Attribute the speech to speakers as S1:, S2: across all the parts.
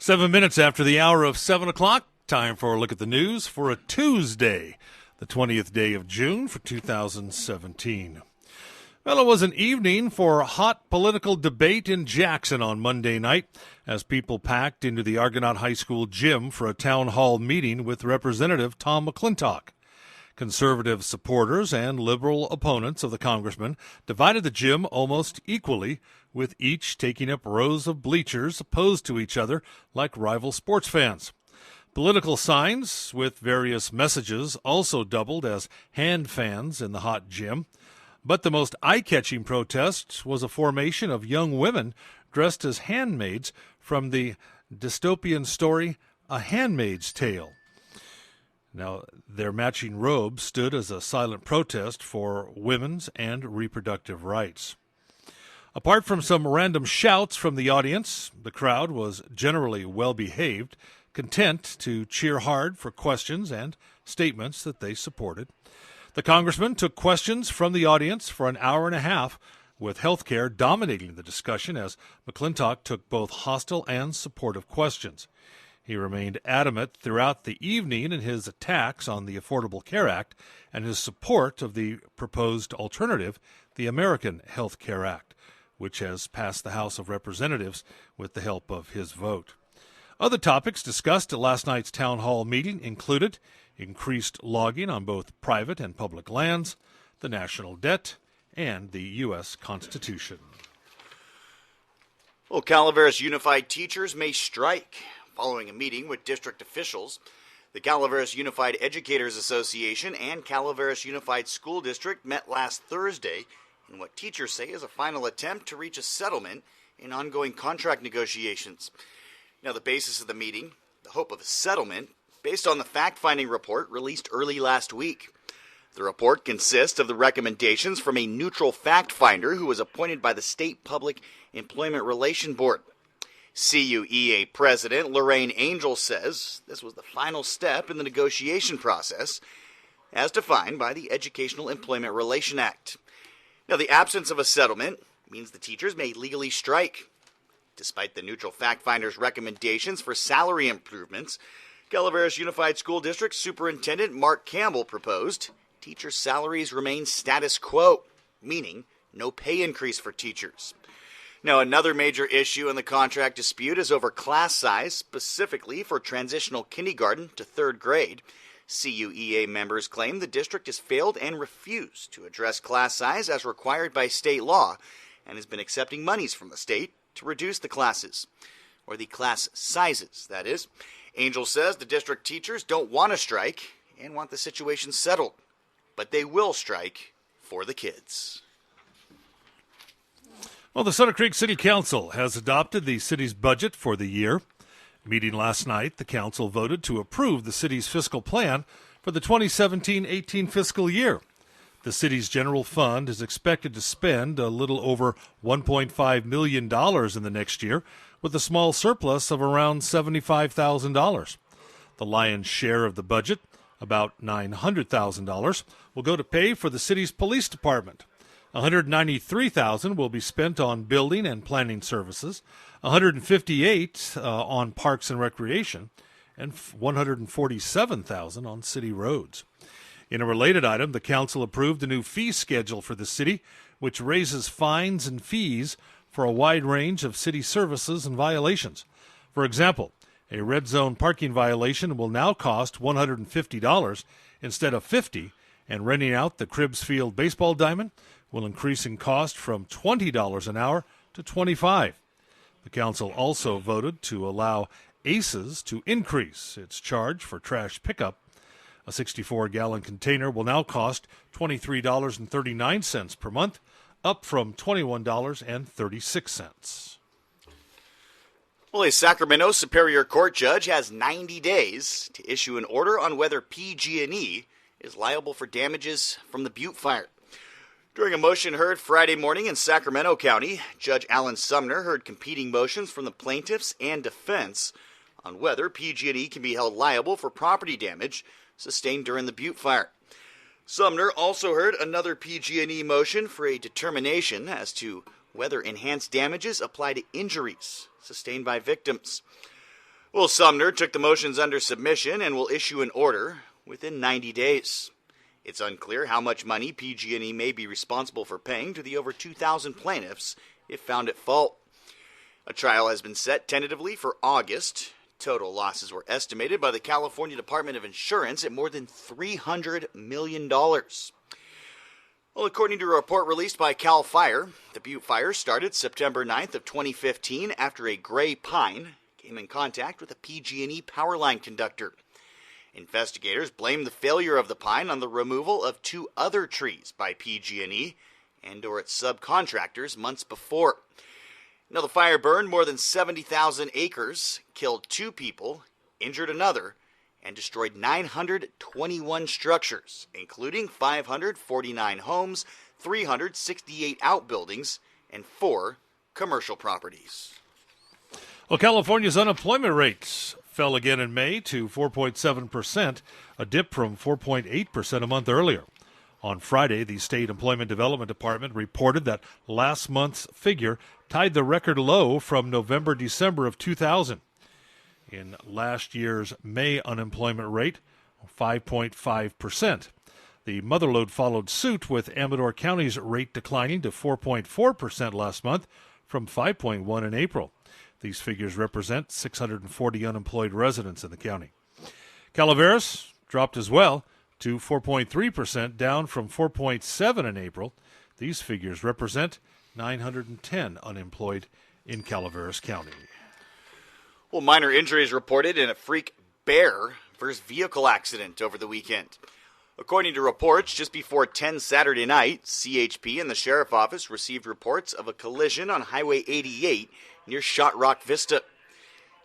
S1: 7 minutes after the hour of 7 o'clock, time for a look at the news for a Tuesday, the 20th day of June for 2017. Well, it was an evening for hot political debate in Jackson on Monday night as people packed into the Argonaut High School gym for a town hall meeting with Representative Tom McClintock. Conservative supporters and liberal opponents of the congressman divided the gym almost equally, with each taking up rows of bleachers opposed to each other like rival sports fans. Political signs with various messages also doubled as hand fans in the hot gym. But the most eye-catching protest was a formation of young women dressed as handmaids from the dystopian story A Handmaid's Tale. Now, their matching robes stood as a silent protest for women's and reproductive rights. Apart from some random shouts from the audience, the crowd was generally well-behaved, content to cheer hard for questions and statements that they supported. The congressman took questions from the audience for an hour and a half, with health care dominating the discussion as McClintock took both hostile and supportive questions. He remained adamant throughout the evening in his attacks on the Affordable Care Act and his support of the proposed alternative, the American Health Care Act, which has passed the House of Representatives with the help of his vote. Other topics discussed at last night's town hall meeting included increased logging on both private and public lands, the national debt, and the U.S. Constitution.
S2: Well, Calaveras Unified teachers may strike. Following a meeting with district officials, the Calaveras Unified Educators Association and Calaveras Unified School District met last Thursday in what teachers say is a final attempt to reach a settlement in ongoing contract negotiations. Now, the basis of the meeting, the hope of a settlement, based on the fact-finding report released early last week. The report consists of the recommendations from a neutral fact finder who was appointed by the State Public Employment Relation Board. CUEA President Lorraine Angel says this was the final step in the negotiation process as defined by the Educational Employment Relation Act. Now, the absence of a settlement means the teachers may legally strike. Despite the neutral fact finder's recommendations for salary improvements, Calaveras Unified School District Superintendent Mark Campbell proposed teacher salaries remain status quo, meaning no pay increase for teachers. Now, another major issue in the contract dispute is over class size, specifically for transitional kindergarten to third grade. CUEA members claim the district has failed and refused to address class size as required by state law and has been accepting monies from the state to reduce the classes, or the class sizes, that is. Angel says the district teachers don't want to strike and want the situation settled, but they will strike for the kids.
S1: Well, the Sutter Creek City Council has adopted the city's budget for the year. Meeting last night, the council voted to approve the city's fiscal plan for the 2017-18 fiscal year. The city's general fund is expected to spend a little over $1.5 million in the next year, with a small surplus of around $75,000. The lion's share of the budget, about $900,000, will go to pay for the city's police department. $193,000 will be spent on building and planning services, $158,000 on parks and recreation, and $147,000 on city roads. In a related item, the council approved a new fee schedule for the city, which raises fines and fees for a wide range of city services and violations. For example, a red zone parking violation will now cost $150 instead of $50, and renting out the Cribbs Field baseball diamond will increase in cost from $20 an hour to $25. The council also voted to allow ACES to increase its charge for trash pickup. A 64-gallon container will now cost $23.39 per month, up from $21.36.
S2: Well, a Sacramento Superior Court judge has 90 days to issue an order on whether PG&E is liable for damages from the Butte fire. During a motion heard Friday morning in Sacramento County, Judge Alan Sumner heard competing motions from the plaintiffs and defense on whether PG&E can be held liable for property damage sustained during the Butte fire. Sumner also heard another PG&E motion for a determination as to whether enhanced damages apply to injuries sustained by victims. Well, Sumner took the motions under submission and will issue an order within 90 days. It's unclear how much money PG&E may be responsible for paying to the over 2,000 plaintiffs if found at fault. A trial has been set tentatively for August. Total losses were estimated by the California Department of Insurance at more than $300 million. Well, according to a report released by CAL FIRE, the Butte fire started September 9th of 2015 after a gray pine came in contact with a PG&E power line conductor. Investigators blame the failure of the pine on the removal of 2 other trees by PG&E and/or its subcontractors months before. Now, the fire burned more than 70,000 acres, killed 2 people, injured another, and destroyed 921 structures, including 549 homes, 368 outbuildings, and 4 commercial properties.
S1: Well, California's unemployment rates fell again in May to 4.7%, a dip from 4.8% a month earlier. On Friday, the State Employment Development Department reported that last month's figure tied the record low from November-December of 2000. In last year's May unemployment rate, 5.5%. The Motherlode followed suit, with Amador County's rate declining to 4.4% last month from 5.1% in April. These figures represent 640 unemployed residents in the county. Calaveras dropped as well to 4.3%, down from 4.7% in April. These figures represent 910 unemployed in Calaveras County.
S2: Well, minor injuries reported in a freak bear versus vehicle accident over the weekend. According to reports, just before 10 Saturday night, CHP and the Sheriff Office received reports of a collision on Highway 88 near Shot Rock Vista.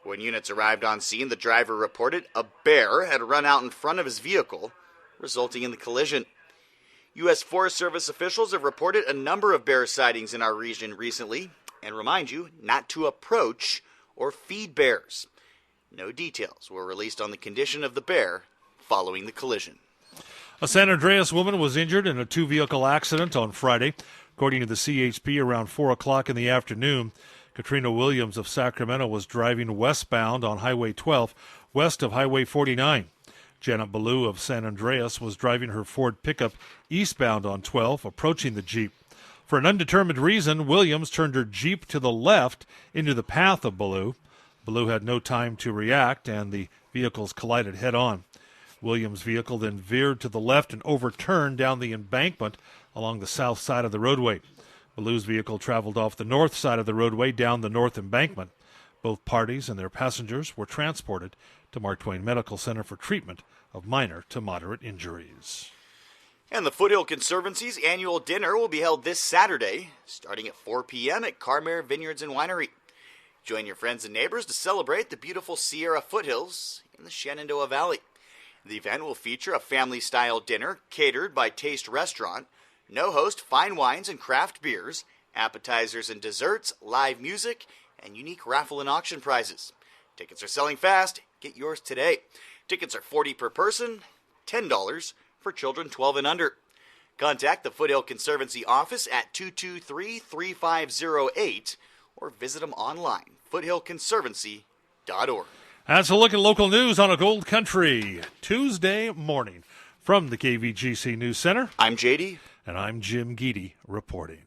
S2: When units arrived on scene, the driver reported a bear had run out in front of his vehicle, resulting in the collision. U.S. Forest Service officials have reported a number of bear sightings in our region recently and remind you not to approach or feed bears. No details were released on the condition of the bear following the collision.
S1: A San Andreas woman was injured in a 2-vehicle accident on Friday. According to the CHP, around 4 o'clock in the afternoon, Katrina Williams of Sacramento was driving westbound on Highway 12, west of Highway 49. Janet Ballou of San Andreas was driving her Ford pickup eastbound on 12, approaching the Jeep. For an undetermined reason, Williams turned her Jeep to the left into the path of Ballou. Ballou had no time to react, and the vehicles collided head-on. Williams' vehicle then veered to the left and overturned down the embankment along the south side of the roadway. Ballou's vehicle traveled off the north side of the roadway down the north embankment. Both parties and their passengers were transported to Mark Twain Medical Center for treatment of minor to moderate injuries.
S2: And the Foothill Conservancy's annual dinner will be held this Saturday, starting at 4 p.m. at Carmere Vineyards and Winery. Join your friends and neighbors to celebrate the beautiful Sierra foothills in the Shenandoah Valley. The event will feature a family-style dinner catered by Taste Restaurant, no-host fine wines and craft beers, appetizers and desserts, live music, and unique raffle and auction prizes. Tickets are selling fast. Get yours today. Tickets are $40 per person, $10 for children 12 and under. Contact the Foothill Conservancy office at 223-3508 or visit them online, foothillconservancy.org.
S1: That's a look at local news on a Gold Country Tuesday morning. From the KVGC News Center,
S2: I'm JD.
S1: and I'm Jim Geedy reporting.